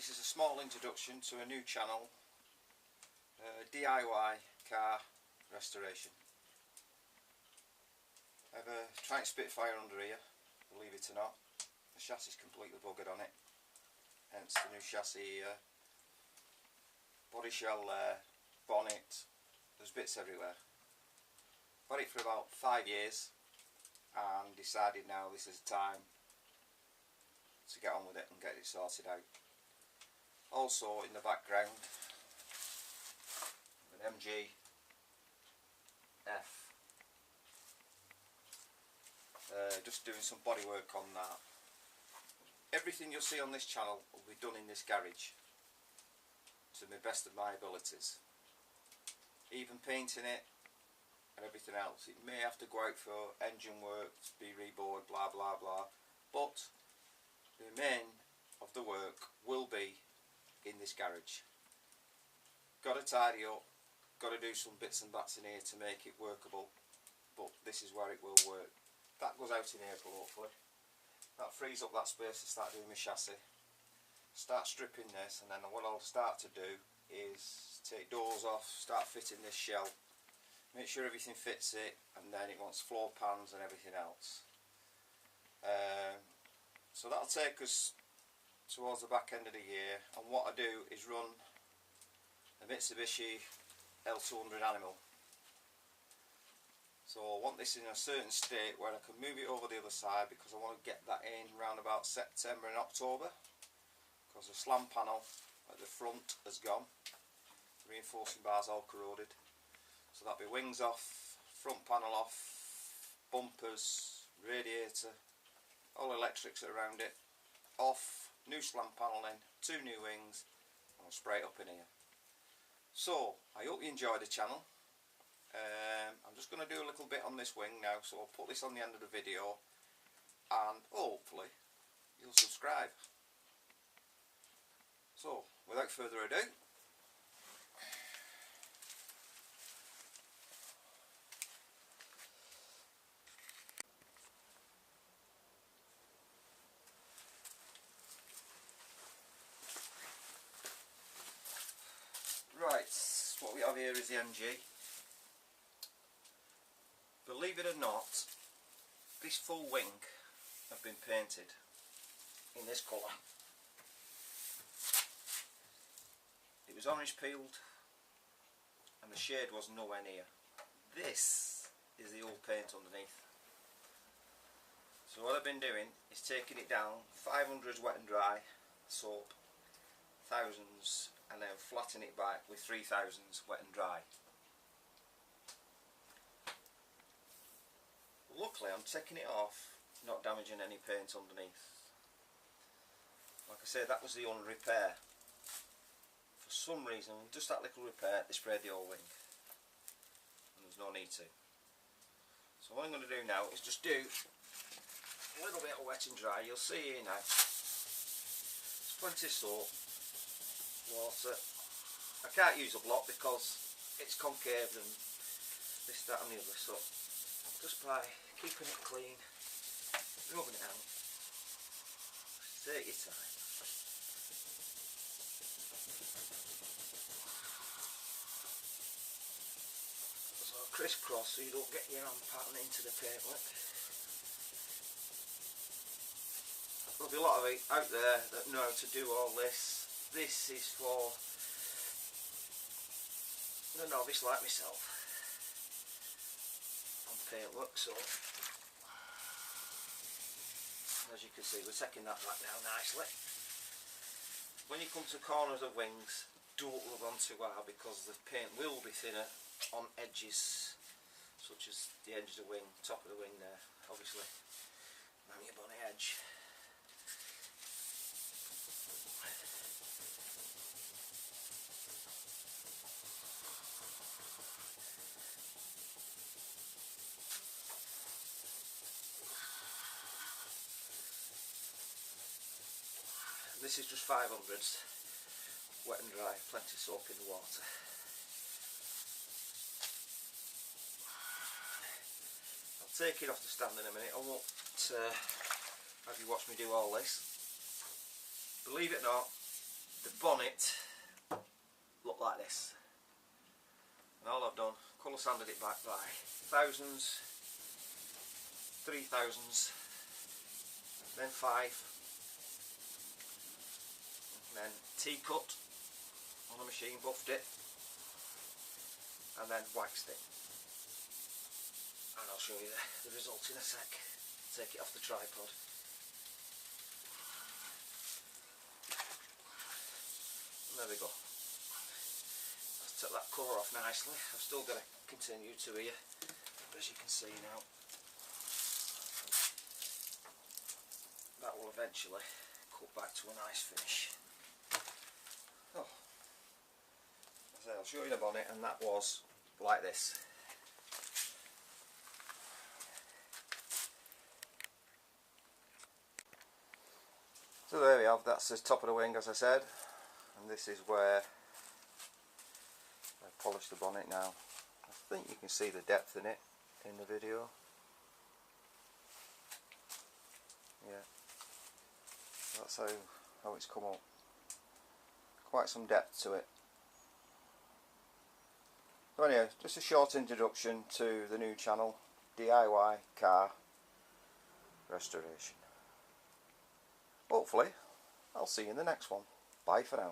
this is a small introduction to a new channel, DIY car restoration. I have a Triumph Spitfire under here, believe it or not. The chassis is completely buggered on it, hence the new chassis here. Body shell there, bonnet, there's bits everywhere. Got it for about 5 years and decided now this is the time to get on with it and get it sorted out. Also in the background, an MG F. Just doing some body work on that. Everything you'll see on this channel will be done in this garage to the best of my abilities. Even painting it and everything else. It may have to go out for engine work, be rebored, blah blah blah, but the main of the work will be in this garage. Got to tidy up, got to do some bits and bats in here to make it workable, but this is where it will work. That goes out in April hopefully. That frees up that space to start doing my chassis. Start stripping this, and then what I'll start to do is take doors off, start fitting this shell, make sure everything fits it, and then it wants floor pans and everything else. So that'll take us towards the back end of the year, and what I do is run a Mitsubishi L200 Animal. So I want this in a certain state where I can move it over the other side, because I want to get that in around about September and October, because the slam panel at the front has gone, the reinforcing bars all corroded. So that'll be wings off, front panel off, bumpers, radiator, all electrics around it off, new slam panel in, 2 new wings, and I'll spray it up in here. So I hope you enjoy the channel. I'm just going to do a little bit on this wing now, so I'll put this on the end of the video and hopefully you'll subscribe. So without further ado, right, what we have here is the MG. Believe it or not, this full wing have been painted in this colour. It was orange peeled and the shade was nowhere near. This is the old paint underneath. So what I've been doing is taking it down, 500s wet and dry soap, thousands, and then flatten it back with 3000s wet and dry. Luckily I'm taking it off, not damaging any paint underneath. Like I said, that was the only repair. For some reason, just that little repair, they sprayed the whole wing, and there's no need to. So what I'm going to do now is just do a little bit of wet and dry. You'll see here now, there's plenty of soap, water. I can't use a lot because it's concave and this, that and the other, so just by keeping it clean, rubbing it out, take your time. So crisscross so you don't get your hand pattern into the paintwork. There'll be a lot of it out there that know how to do all this. This is for the novice like myself on paintwork. So as you can see, we're taking that back now nicely. When you come to corners of wings, don't rub on too hard because the paint will be thinner on edges, such as the edge of the wing, top of the wing there, obviously, around your bonnet edge. This is just 500s, wet and dry, plenty of soap in the water. I'll take it off the stand in a minute. I won't have you watch me do all this. Believe it or not, the bonnet look like this. And all I've done, colour sanded it back by 1000s, 3000s, then 5, and then T-cut on a machine, buffed it, and then waxed it. And I'll show you the result in a sec. Take it off the tripod. And there we go. I've took that cover off nicely. I've still got to continue to here, as you can see now. That will eventually cut back to a nice finish. Oh. So I'll show you the bonnet, and that was like this. So there we have, that's the top of the wing, as I said, and this is where I polished the bonnet now. I think you can see the depth in it in the video. Yeah, that's how it's come up. Quite some depth to it. So anyway, just a short introduction to the new channel, DIY Car Restoration. Hopefully, I'll see you in the next one. Bye for now.